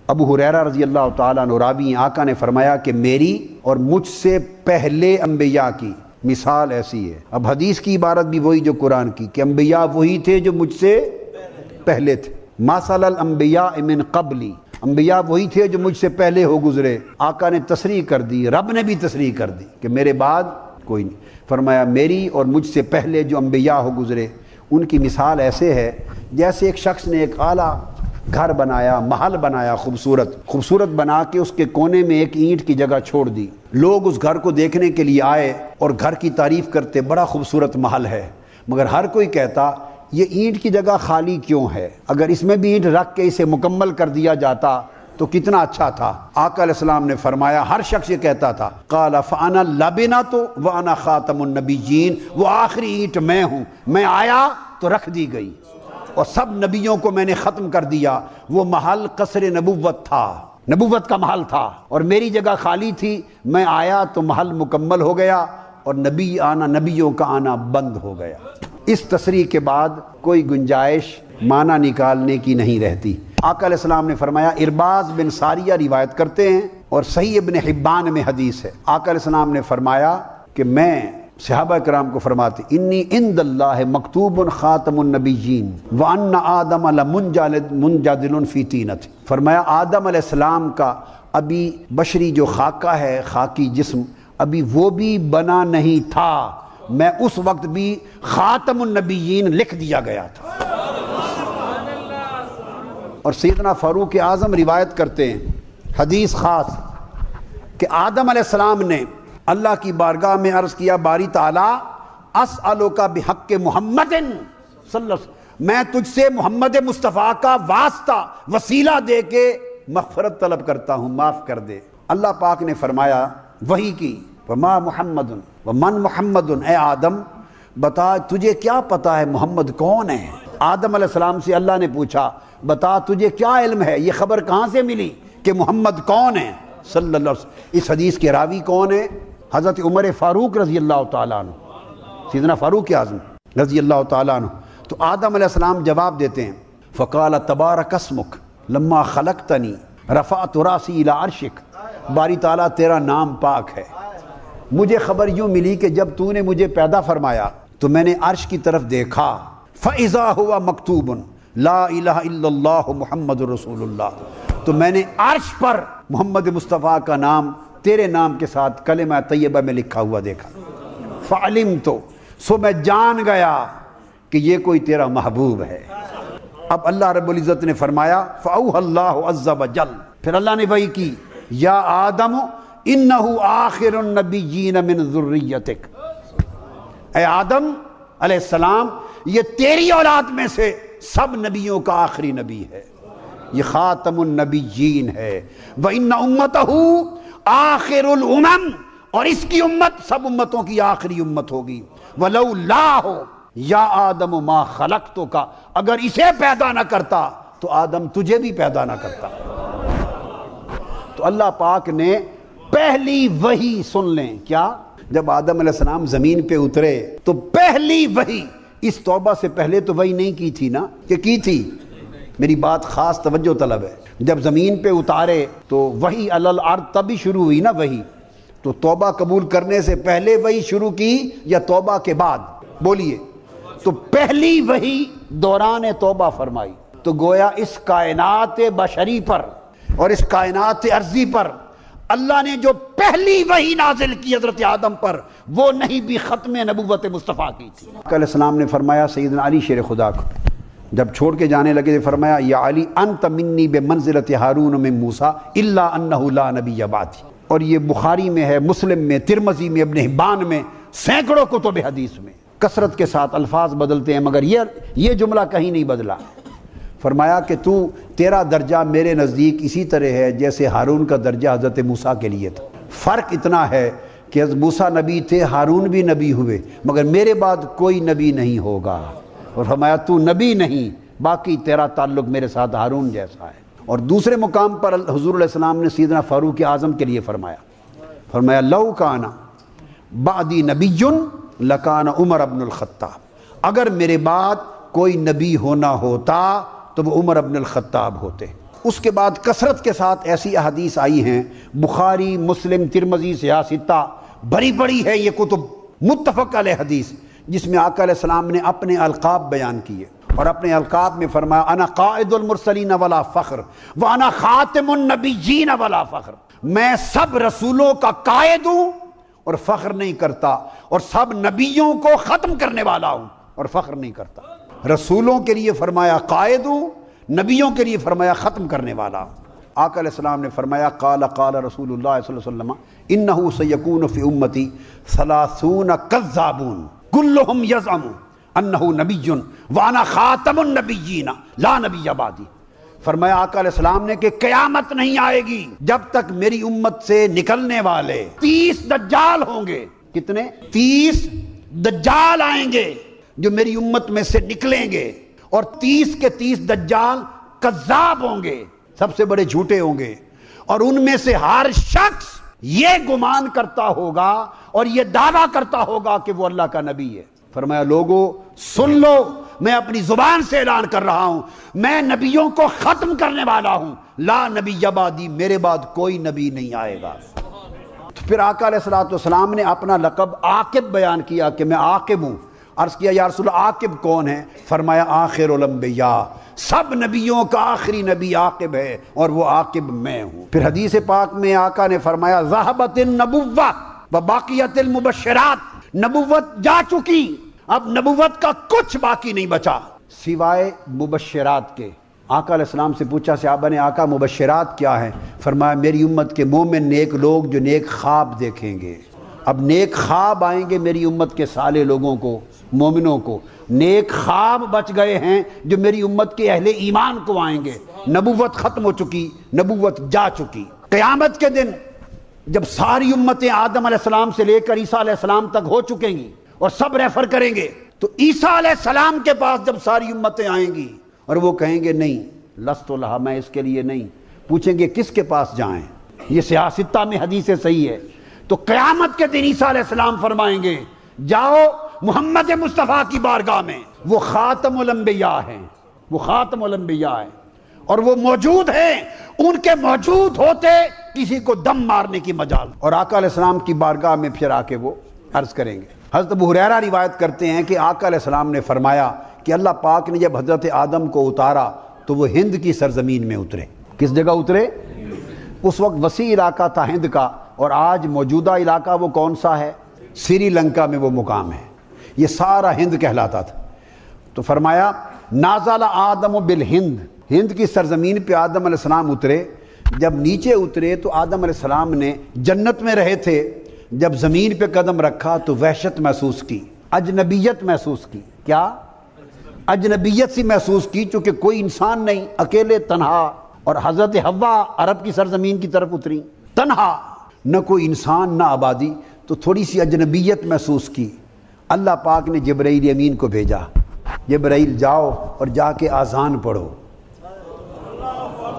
ابو ہریرہ رضی اللہ تعالیٰ عنہ راوی، آقا نے فرمایا کہ میری اور مجھ سے پہلے انبیاء کی مثال ایسی ہے۔ اب حدیث کی عبارت بھی وہی جو قرآن کی، کہ انبیاء وہی تھے جو مجھ سے پہلے تھے۔ مثل الانبیاء من قبلی، انبیاء وہی تھے جو مجھ سے پہلے ہو گزرے۔ آقا نے تصریح کر دی، رب نے بھی تصریح کر دی کہ میرے بعد کوئی نہیں۔ فرمایا میری اور مجھ سے پہلے جو انبیاء ہو گزرے ان کی مثال ایسے ہے جیسے ایک شخص نے ایک اعلیٰ گھر بنایا، محل بنایا، خوبصورت بنا کے اس کے کونے میں ایک اینٹ کی جگہ چھوڑ دی۔ لوگ اس گھر کو دیکھنے کے لیے آئے اور گھر کی تعریف کرتے، بڑا خوبصورت محل ہے، مگر ہر کوئی کہتا یہ اینٹ کی جگہ خالی کیوں ہے؟ اگر اس میں بھی اینٹ رکھ کے اسے مکمل کر دیا جاتا تو کتنا اچھا تھا۔ آقا علیہ السلام نے فرمایا، ہر شخص یہ کہتا تھا، قال فانا لبنۃ وانا خاتم النبیین، وہ آخری اینٹ میں ہوں، میں آیا تو رکھ دی گئی اور سب نبیوں کو میں نے ختم کر دیا۔ وہ محل قصر نبوت تھا، نبوت کا محل تھا، اور میری جگہ خالی تھی، میں آیا تو محل مکمل ہو گیا اور نبیوں کا آنا بند ہو گیا۔ اس تصریح کے بعد کوئی گنجائش معنی نکالنے کی نہیں رہتی۔ آقا علیہ السلام نے فرمایا، ارباز بن ساریہ روایت کرتے ہیں اور صحیح ابن حبان میں حدیث ہے، آقا علیہ السلام نے فرمایا کہ میں صحابہ کرام کو فرماتے، انی عند اللہ مکتوب خاتم النبیین وان آدم لمنجادل فی طینۃ۔ فرمایا آدم علیہ السلام کا ابھی بشری جو خاکہ ہے، خاکی جسم، ابھی وہ بھی بنا نہیں تھا، میں اس وقت بھی خاتم النبیین لکھ دیا گیا تھا۔ اور سیدنا فاروق اعظم روایت کرتے ہیں حدیث خاص کہ آدم علیہ السلام نے اللہ کی بارگاہ میں عرض کیا، باری تعالیٰ اسألک بحق محمد صلی اللہ علیہ وسلم، میں تجھ سے محمد مصطفیٰ کا واسطہ وسیلہ دے کے مغفرت طلب کرتا ہوں، معاف کر دے۔ اللہ پاک نے فرمایا وحی کی، وما محمد ومن محمد، اے آدم بتا تجھے کیا پتا ہے محمد کون ہے؟ آدم علیہ السلام سے اللہ نے پوچھا، بتا تجھے کیا علم ہے، یہ خبر کہاں سے ملی کہ محمد کون ہے صلی اللہ علیہ وسلم؟ اس حدیث کے راوی کون ہے؟ حضرت عمر فاروق رضی اللہ تعالیٰ عنہ، سیدنا فاروق اعظم رضی اللہ تعالیٰ عنہ۔ تو آدم علیہ السلام جواب دیتے ہیں، فقال تبارک اسمک لما خلقتنی رفعت راسی الی عرشک، باری تعالیٰ تیرا نام پاک ہے، مجھے خبر یوں ملی کہ جب تو نے مجھے پیدا فرمایا تو میں نے عرش کی طرف دیکھا، فَإِذَا هُوَ مَكْتُوبٌ لا الہ الا اللہ محمد رسول اللہ، تو میں نے عرش پر محمد مصطفیٰ کا نام تیرے نام کے ساتھ کلمہ طیبہ میں لکھا ہوا دیکھا، فعلمت، سو میں جان گیا کہ یہ کوئی تیرا محبوب ہے۔ اب اللہ رب العزت نے فرمایا فأوحى اللہ عز وجل، پھر اللہ نے وحی کی، یا آدم انہ آخر النبیین من ذریتک، اے آدم علیہ السلام یہ تیری اولاد میں سے سب نبیوں کا آخری نبی ہے، یہ خاتم النبیین ہے، وَإِنَّ أُمَّتَهُ آخر الامم، اور اس کی امت سب امتوں کی آخری امت ہوگی، وَلَوْلَاهُ یا آدم ما خلقتک، اگر اسے پیدا نہ کرتا تو آدم تجھے بھی پیدا نہ کرتا۔ تو اللہ پاک نے پہلی وحی سن لیں، کیا؟ جب آدم علیہ السلام زمین پہ اترے تو پہلی وحی، اس توبہ سے پہلے تو وحی نہیں کی تھی نا، کہ کی تھی؟ میری بات خاص توجہ طلب ہے، جب زمین پہ اتارے تو وحی علی الارض تبھی شروع ہوئی نا وحی، تو توبہ قبول کرنے سے پہلے وحی شروع کی یا توبہ کے بعد؟ بولیے۔ تو پہلی وحی دوران توبہ فرمائی، تو گویا اس کائنات بشری پر اور اس کائنات ارضی پر اللہ نے جو پہلی وحی نازل کی حضرت آدم پر، وہ نہیں بھی ختم نبوت مصطفیٰ کی تھی۔ علیہ السلام نے فرمایا سیدنا علی شیر خدا کو جب چھوڑ کے جانے لگے، فرمایا یا علی انت منی بمنزلت ہارون من موسیٰ الا انہ لا نبی بعدی، اور یہ بخاری میں ہے، مسلم میں، ترمذی میں، ابن حبان میں، سینکڑوں کتب حدیث میں کثرت کے ساتھ الفاظ بدلتے ہیں، مگر یہ جملہ کہیں نہیں بدلا۔ فرمایا کہ تیرا درجہ میرے نزدیک اسی طرح ہے جیسے ہارون کا درجہ حضرت موسیٰ کے لیے تھا، فرق اتنا ہے کہ حضرت موسیٰ نبی تھے، ہارون بھی نبی ہوئے، مگر میرے بعد کوئی نبی نہیں ہوگا، اور فرمایا تو نبی نہیں، باقی تیرا تعلق میرے ساتھ ہارون جیسا ہے۔ اور دوسرے مقام پر حضور علیہ السلام نے سیدنا فاروق اعظم کے لیے فرمایا لو کان بعدی نبی لکان عمر بن الخطاب، اگر میرے بعد کوئی نبی ہونا ہوتا تو وہ عمر بن الخطاب ہوتے۔ اس کے بعد کثرت کے ساتھ ایسی احادیث آئی ہیں، بخاری، مسلم، ترمذی، صحیح ستہ، بڑی بڑی ہے یہ کتب متفق علیہ حدیث، جس میں آقا علیہ السلام نے اپنے القاب بیان کیے اور اپنے القاب میں فرمایا انا قائد المرسلین ولا فخر وانا خاتم النبیین ولا فخر، میں سب رسولوں کا قائد ہوں اور فخر نہیں کرتا، اور سب نبیوں کو ختم کرنے والا ہوں اور فخر نہیں کرتا۔ رسولوں کے لیے فرمایا قائد ہوں، نبیوں کے لیے فرمایا ختم کرنے والا ہوں۔ آقا علیہ السلام نے فرمایا قال قال رسول اللہ صلی اللہ علیہ وسلم انہ سیکون فی امتی 30 کذابون کلہم یزعم انہ نبی وانا خاتم النبیین لا نبی بعدی۔ فرمایا آقا علیہ السلام نے کہ قیامت نہیں آئے گی جب تک میری امت سے نکلنے والے 30 دجال ہوں گے۔ کتنے؟ 30 دجال آئیں گے جو میری امت میں سے نکلیں گے، اور 30 کے 30 دجال کذاب ہوں گے، سب سے بڑے جھوٹے ہوں گے، اور ان میں سے ہر شخص یہ گمان کرتا ہوگا اور یہ دعویٰ کرتا ہوگا کہ وہ اللہ کا نبی ہے۔ فرمایا لوگو سن لو، میں اپنی زبان سے اعلان کر رہا ہوں، میں نبیوں کو ختم کرنے والا ہوں، لا نبی بعدی، میرے بعد کوئی نبی نہیں آئے گا۔ تو پھر آقا علیہ السلام نے اپنا لقب عاقب بیان کیا کہ میں عاقب ہوں۔ عرض کیا یا رسول اللہ عاقب کون ہے؟ فرمایا آخر الانبیاء، سب نبیوں کا آخری نبی عاقب ہے اور وہ عاقب میں ہوں۔ پھر حدیث پاک میں آقا نے فرمایا ذہبت النبوہ وباقیت المبشرات، نبوت جا چکی، اب نبوت کا کچھ باقی نہیں بچا سوائے مبشرات کے۔ آقا علیہ السلام سے پوچھا صحابہ نے آقا مبشرات کیا ہیں؟ فرمایا میری امت کے مومن نیک لوگ جو نیک خواب دیکھیں گے۔ اب نیک خواب آئیں گے میری امت کے صالح لوگوں کو، مومنوں کو، نیک خواب بچ گئے ہیں جو میری امت کے اہل ایمان کو آئیں گے۔ نبوت ختم ہو چکی، نبوت جا چکی۔ قیامت کے دن جب ساری امتیں آدم علیہ السلام سے لے کر عیسیٰ علیہ السلام تک ہو چکیں گی اور سب ریفر کریں گے، تو عیسیٰ علیہ السلام کے پاس جب ساری امتیں آئیں گی اور وہ کہیں گے نہیں لست لہا، میں اس کے لیے نہیں، پوچھیں گے کس کے پاس جائیں؟ یہ صحیح ستہ میں حدیث صحیح ہے۔ تو قیامت کے دن عیسیٰ علیہ السلام فرمائیں گے جاؤ محمد مصطفیٰ کی بارگاہ میں، وہ خاتم الانبیاء ہیں، وہ خاتم الانبیاء ہیں اور وہ موجود ہیں، ان کے موجود ہوتے کسی کو دم مارنے کی مجال۔ اور آقا علیہ السلام کی بارگاہ میں پھر آ کے وہ عرض کریں گے۔ حضرت ابو ہریرہ روایت کرتے ہیں کہ آقا علیہ السلام نے فرمایا کہ اللہ پاک نے جب حضرت آدم کو اتارا تو وہ ہند کی سرزمین میں اترے۔ کس جگہ اترے؟ اس وقت وسیع علاقہ تھا ہند کا، اور آج موجودہ علاقہ وہ کون سا ہے؟ سری لنکا میں وہ مقام ہے، یہ سارا ہند کہلاتا تھا۔ تو فرمایا نازل آدم بالہند، ہند کی سرزمین پہ آدم علیہ السلام اترے۔ جب نیچے اترے تو آدم علیہ السلام نے جنت میں رہے تھے، جب زمین پہ قدم رکھا تو وحشت محسوس کی، اجنبیت محسوس کی۔ کیا؟ اجنبیت سی محسوس کی، چونکہ کوئی انسان نہیں، اکیلے تنہا، اور حضرت حوا عرب کی سرزمین کی طرف اتری، تنہا، نہ کوئی انسان نہ آبادی، تو تھوڑی سی اجنبیت محسوس کی۔ اللہ پاک نے جبرائیل امین کو بھیجا، جبرائیل جاؤ اور جا کے آذان پڑھو،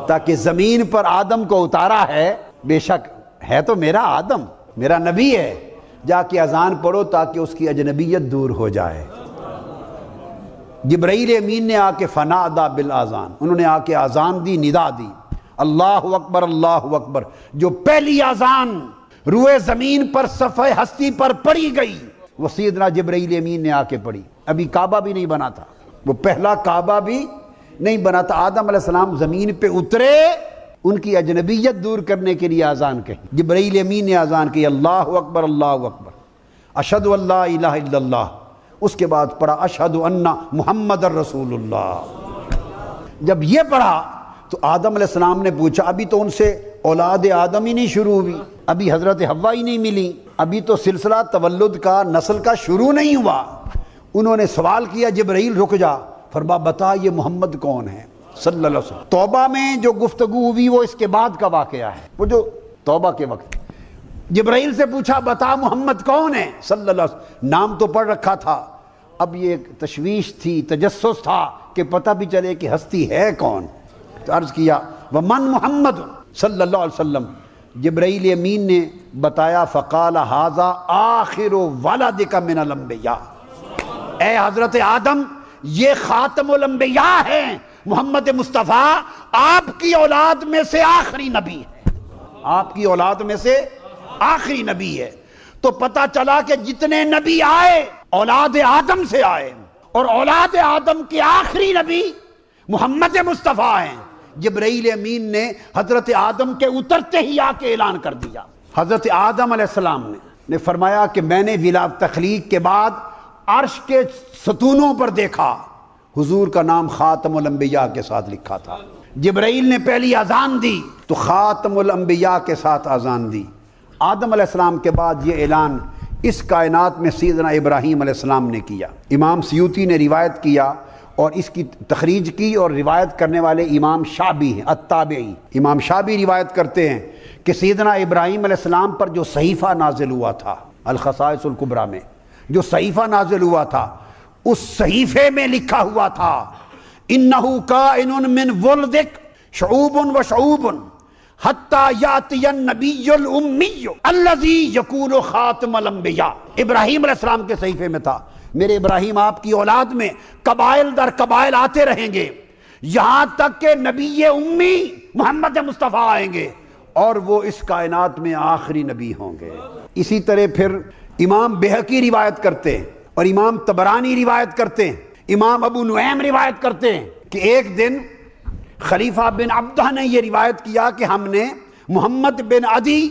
تاکہ زمین پر آدم کو اتارا ہے، بے شک ہے تو میرا آدم، میرا نبی ہے، جا کے اذان پڑھو تاکہ اس کی اجنبیت دور ہو جائے۔ جبرائیل امین نے آ کے فنادا بالاذان، انہوں نے آ کے اذان دی، ندا دی، اللہ اکبر اللہ اکبر۔ جو پہلی اذان روئے زمین پر صفحہ ہستی پر پڑی گئی وہ سیدنا جبرائیل امین نے آ کے پڑھی۔ ابھی کعبہ بھی نہیں بنا تھا، وہ پہلا کعبہ بھی نہیں بنا تھا۔ آدم علیہ السلام زمین پہ اترے، ان کی اجنبیت دور کرنے کے لیے اذان کہی۔ جبرائیل امین نے اذان کی، اللہ اکبر اللہ اکبر، اشہد ان لا الہ الا اللہ، اس کے بعد پڑھا اشہد ان محمد الرسول اللہ۔ جب یہ پڑھا تو آدم علیہ السلام نے پوچھا، ابھی تو ان سے اولاد آدم ہی نہیں شروع ہوئی، ابھی حضرت حوا ہی نہیں ملی، ابھی تو سلسلہ تولد کا، نسل کا شروع نہیں ہوا۔ انہوں نے سوال کیا جبرائیل رک جا، فرما بتا یہ محمد کون ہے صلی اللہ علیہ وسلم۔ توبہ میں جو گفتگو ہوئی وہ اس کے بعد کا واقعہ ہے، وہ جو توبہ کے وقت جبرائیل سے پوچھا بتا محمد کون ہے صلی اللہ علیہ وسلم، نام تو پڑھ رکھا تھا، اب یہ ایک تشویش تھی، تجسس تھا کہ پتہ بھی چلے کہ ہستی ہے کون۔ تو عرض کیا ومن محمد صلی اللہ علیہ وسلم، جبرائیل امین نے بتایا فقال ھذا آخر ولدک من الانبیاء، اے حضرت آدم یہ خاتم الانبیاء ہیں، محمد مصطفیٰ آپ کی اولاد میں سے آخری نبی ہے، آپ کی اولاد میں سے آخری نبی ہے۔ تو پتہ چلا کہ جتنے نبی آئے اولاد آدم سے آئے، اور اولاد آدم کے آخری نبی محمد مصطفیٰ ہیں۔ جبرائیل امین نے حضرت آدم کے اترتے ہی آ کے اعلان کر دیا۔ حضرت آدم علیہ السلام نے فرمایا کہ میں نے تخلیق کے بعد عرش کے ستونوں پر دیکھا حضور کا نام خاتم الانبیاء کے ساتھ لکھا تھا۔ جبرائیل نے پہلی اذان دی تو خاتم الانبیاء کے ساتھ اذان دی۔ آدم علیہ السلام کے بعد یہ اعلان اس کائنات میں سیدنا ابراہیم علیہ السلام نے کیا۔ امام سیوطی نے روایت کیا اور اس کی تخریج کی، اور روایت کرنے والے امام شعبی ہیں التابعی۔ امام شعبی روایت کرتے ہیں کہ سیدنا ابراہیم علیہ السلام پر جو صحیفہ نازل ہوا تھا الخصائص الکبریٰ میں، جو صحیفہ نازل ہوا تھا، اس صحیفے میں لکھا ہوا تھا انہ کائن من ولدک شعوب و شعوب حتی یاتی النبی الامی الذی یکون خاتم الانبیاء۔ ابراہیم علیہ السلام کے صحیفے میں تھا میرے ابراہیم آپ کی اولاد میں قبائل در قبائل آتے رہیں گے یہاں تک کہ نبی امی محمد مصطفیٰ آئیں گے اور وہ اس کائنات میں آخری نبی ہوں گے۔ اسی طرح پھر امام بہقی روایت کرتے ہیں اور امام طبرانی روایت کرتے ہیں، امام ابو نعیم روایت کرتے ہیں کہ ایک دن خلیفہ بن عبدہ نے یہ روایت کیا کہ ہم نے محمد بن عدی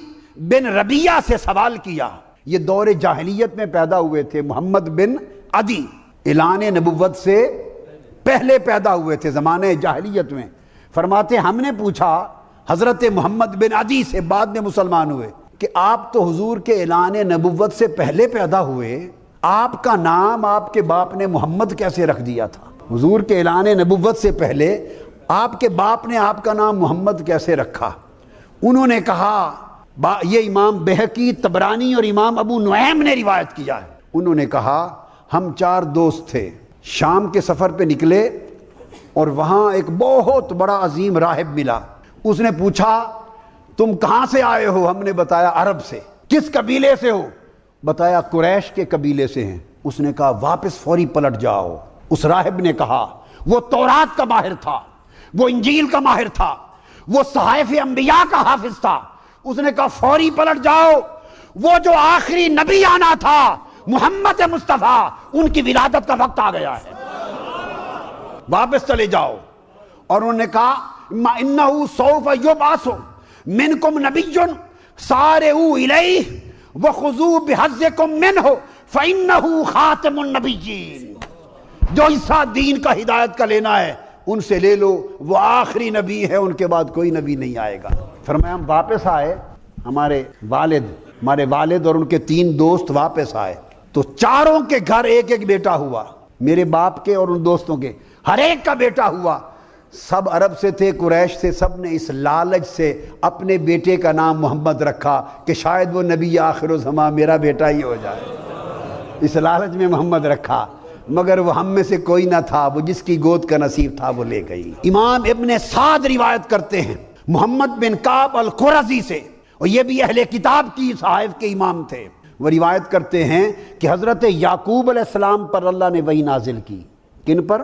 بن ربیعہ سے سوال کیا۔ یہ دور جاہلیت میں پیدا ہوئے تھے، محمد بن عدی اعلان نبوت سے پہلے پیدا ہوئے تھے زمانہ جاہلیت میں۔ فرماتے ہم نے پوچھا حضرت محمد بن عدی سے، بعد میں مسلمان ہوئے، کہ آپ تو حضور کے اعلان نبوت سے پہلے پیدا ہوئے، آپ کا نام آپ کے باپ نے محمد کیسے رکھ دیا تھا؟ حضور کے اعلان نبوت سے پہلے آپ کے باپ نے آپ کا نام محمد کیسے رکھا؟ انہوں نے کہا، یہ امام بہقی، طبرانی اور امام ابو نعیم نے روایت کیا ہے، انہوں نے کہا ہم 4 دوست تھے، شام کے سفر پہ نکلے اور وہاں ایک بہت بڑا عظیم راہب ملا۔ اس نے پوچھا تم کہاں سے آئے ہو؟ ہم نے بتایا عرب سے۔ کس قبیلے سے ہو؟ بتایا قریش کے قبیلے سے ہیں۔ اس نے کہا واپس فوری پلٹ جاؤ۔ اس راہب نے کہا وہ تورات کا ماہر تھا، وہ انجیل کا ماہر تھا، وہ صحائف انبیاء کا حافظ تھا۔ اس نے کہا فوری پلٹ جاؤ، وہ جو آخری نبی آنا تھا محمد مصطفیٰ، ان کی ولادت کا وقت آ گیا ہے، واپس چلے جاؤ۔ اور انہوں نے کہا اِنَّهُ سَوْفَ يُبْعَثُ مِنْكُمْ نَبِيٌّ سَارِعُوا إِلَيْهِ وَخُذُوا بِحَظِّكُمْ مِنْهُ فَإِنَّهُ خَاتِمُ النَّبِيِّينَ۔ جو حصہ دین کا، ہدایت کا لینا ہے ان سے لے لو، وہ آخری نبی ہے، ان کے بعد کوئی نبی نہیں آئے گا۔ فرمایا ہم واپس آئے، ہمارے والد اور ان کے 3 دوست واپس آئے تو چاروں کے گھر ایک ایک بیٹا ہوا، میرے باپ کے اور ان دوستوں کے ہر ایک کا بیٹا ہوا۔ سب عرب سے تھے، قریش سے، سب نے اس لالچ سے اپنے بیٹے کا نام محمد رکھا کہ شاید وہ نبی آخر الزماں میرا بیٹا ہی ہو جائے، اس لالچ میں محمد رکھا۔ مگر وہ ہم میں سے کوئی نہ تھا، وہ جس کی گود کا نصیب تھا وہ لے گئی۔ امام ابن سعد روایت کرتے ہیں محمد بن کعب القرظی سے، اور یہ بھی اہل کتاب کی صحائف کے امام تھے، وہ روایت کرتے ہیں کہ حضرت یعقوب علیہ السلام پر اللہ نے وحی نازل کی۔ کن پر؟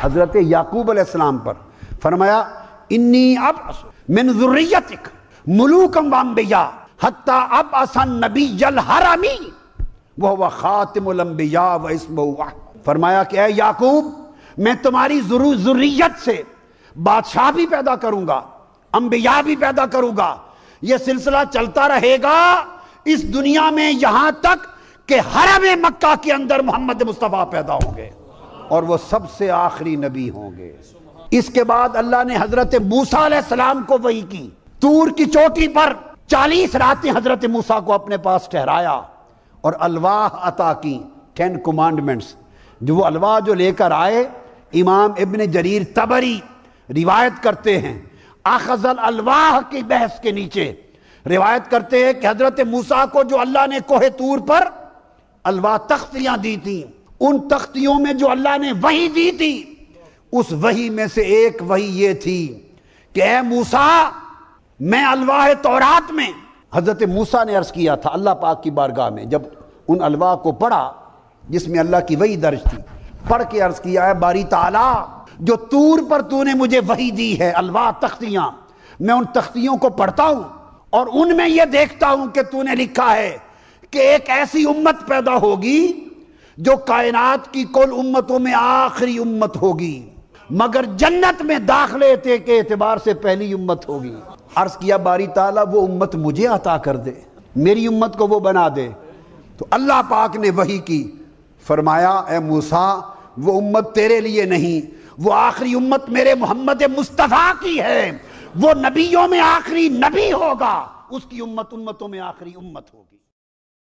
حضرت یعقوب علیہ السلام پر۔ فرمایا انی ابعث من ذریتک ملوکا وانبیاء حتی ابعث النبی الحرمی وہو خاتم الانبیاء واسمہ احمد۔ فرمایا کہ اے یعقوب، میں تمہاری ذریت سے بادشاہ بھی پیدا کروں گا، انبیاء بھی پیدا کروں گا، یہ سلسلہ چلتا رہے گا اس دنیا میں یہاں تک کہ حرم مکہ کے اندر محمد مصطفیٰ پیدا ہوں گے اور وہ سب سے آخری نبی ہوں گے۔ اس کے بعد اللہ نے حضرت موسیٰ علیہ السلام کو وحی کی، طور کی چوٹی پر 40 راتیں حضرت موسیٰ کو اپنے پاس ٹھہرایا اور الواح عطا کی، 10 commandments، جو وہ الواح جو لے کر آئے، امام ابن جریر طبری روایت کرتے ہیں اخذ الالواح کی بحث کے نیچے روایت کرتے ہیں کہ حضرت موسیٰ کو جو اللہ نے کوہ طور پر الواح تختیاں دی تھیں، ان تختیوں میں جو اللہ نے وحی دی تھی، اس وحی میں سے ایک وحی یہ تھی کہ اے موسیٰ، میں الواح تورات میں، حضرت موسیٰ نے عرض کیا تھا اللہ پاک کی بارگاہ میں، جب ان الواح کو پڑھا جس میں اللہ کی وحی درج تھی، پڑھ کے عرض کیا ہے باری تعالیٰ جو طور پر تو نے مجھے وحی دی ہے، الواح تختیاں، میں ان تختیوں کو پڑھتا ہوں اور ان میں یہ دیکھتا ہوں کہ تو نے لکھا ہے کہ ایک ایسی امت پیدا ہوگی جو کائنات کی کل امتوں میں آخری امت ہوگی، مگر جنت میں داخلے کے اعتبار سے پہلی امت ہوگی۔ عرض کیا باری تعالیٰ وہ امت مجھے عطا کر دے، میری امت کو وہ بنا دے۔ تو اللہ پاک نے وحی کی، فرمایا اے موسیٰ وہ امت تیرے لیے نہیں، وہ آخری امت میرے محمد مصطفیٰ کی ہے، وہ نبیوں میں آخری نبی ہوگا، اس کی امت امتوں میں آخری امت ہوگی۔